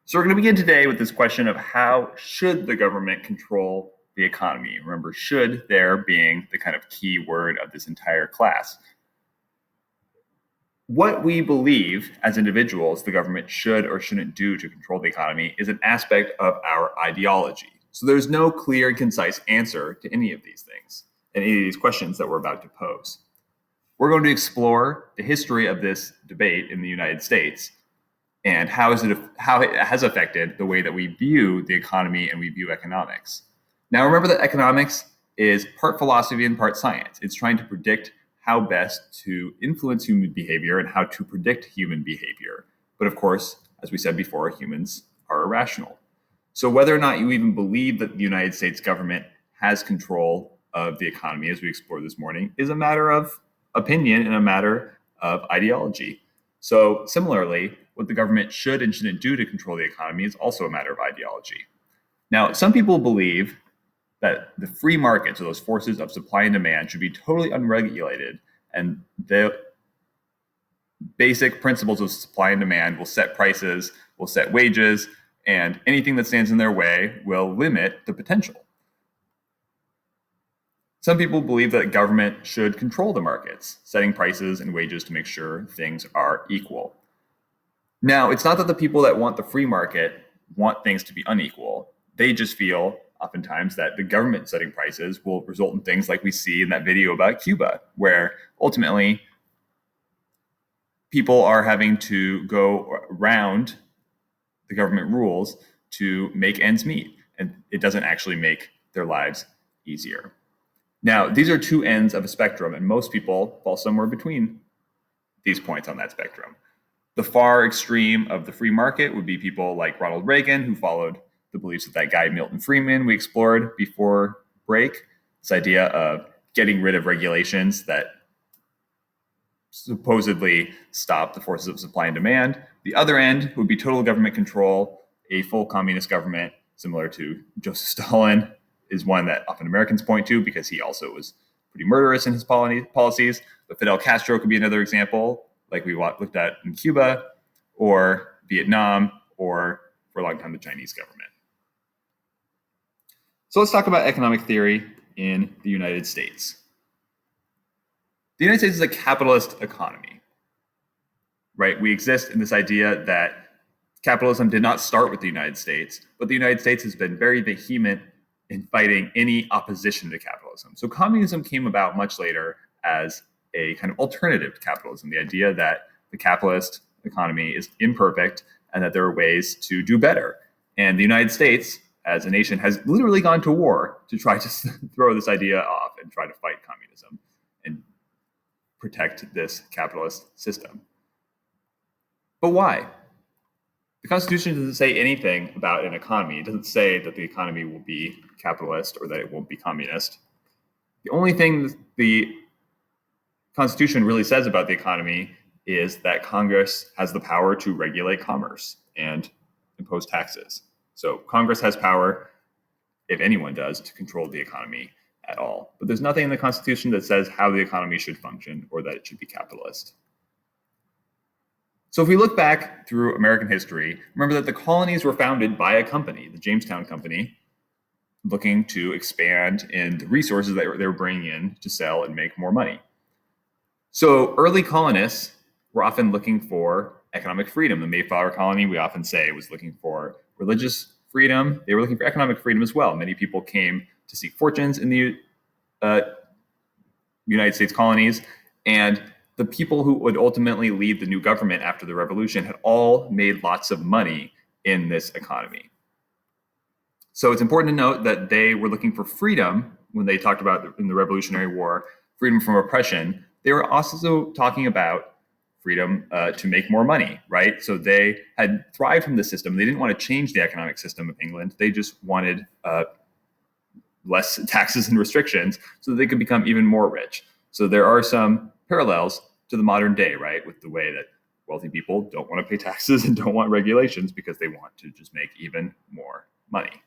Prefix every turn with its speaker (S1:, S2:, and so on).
S1: So we're going to begin today with this question of how should the government control the economy? Remember, should there being the kind of key word of this entire class. What we believe as individuals the government should or shouldn't do to control the economy is an aspect of our ideology. So there's no clear and concise answer to any of these things and any of these questions that we're about to pose. We're going to explore the history of this debate in the United States and how it has affected the way that we view the economy and we view economics. Now, remember that economics is part philosophy and part science. It's trying to predict how best to influence human behavior and how to predict human behavior. But of course, as we said before, humans are irrational. So whether or not you even believe that the United States government has control of the economy, as we explored this morning, is a matter of opinion and a matter of ideology. So similarly, what the government should and shouldn't do to control the economy is also a matter of ideology. Now, some people believe that the free markets, or those forces of supply and demand, should be totally unregulated, and the basic principles of supply and demand will set prices, will set wages, and anything that stands in their way will limit the potential. Some people believe that government should control the markets, setting prices and wages to make sure things are equal. Now, it's not that the people that want the free market want things to be unequal. They just feel oftentimes that the government setting prices will result in things like we see in that video about Cuba, where ultimately people are having to go around the government rules to make ends meet, and it doesn't actually make their lives easier. Now, these are two ends of a spectrum, and most people fall somewhere between these points on that spectrum. The far extreme of the free market would be people like Ronald Reagan, who followed the beliefs of that guy Milton Friedman we explored before break, this idea of getting rid of regulations that supposedly stop the forces of supply and demand. The other end would be total government control. A full communist government, similar to Joseph Stalin, is one that often Americans point to because he also was pretty murderous in his policies. But Fidel Castro could be another example, like we looked at in Cuba, or Vietnam, or for a long time, the Chinese government. So let's talk about economic theory in the United States. The United States is a capitalist economy, right? We exist in this idea that capitalism did not start with the United States, but the United States has been very vehement in fighting any opposition to capitalism. So communism came about much later as a kind of alternative to capitalism, the idea that the capitalist economy is imperfect and that there are ways to do better. And the United States, as a nation, has literally gone to war to try to throw this idea off and try to fight communism and protect this capitalist system. But why? The Constitution doesn't say anything about an economy. It doesn't say that the economy will be capitalist or that it won't be communist. The only thing the Constitution really says about the economy is that Congress has the power to regulate commerce and impose taxes. So Congress has power, if anyone does, to control the economy at all. But there's nothing in the Constitution that says how the economy should function or that it should be capitalist. So if we look back through American history, remember that the colonies were founded by a company, the Jamestown Company, looking to expand in the resources that they were bringing in to sell and make more money. So early colonists were often looking for economic freedom. The Mayflower colony, we often say, was looking for religious freedom. They were looking for economic freedom as well. Many people came to seek fortunes in the United States colonies, and the people who would ultimately lead the new government after the revolution had all made lots of money in this economy. So it's important to note that they were looking for freedom when they talked about in the Revolutionary War, freedom from oppression. They were also talking about freedom to make more money, right? So they had thrived from the system. They didn't want to change the economic system of England. They just wanted less taxes and restrictions so that they could become even more rich. So there are some parallels to the modern day, right? With the way that wealthy people don't want to pay taxes and don't want regulations because they want to just make even more money.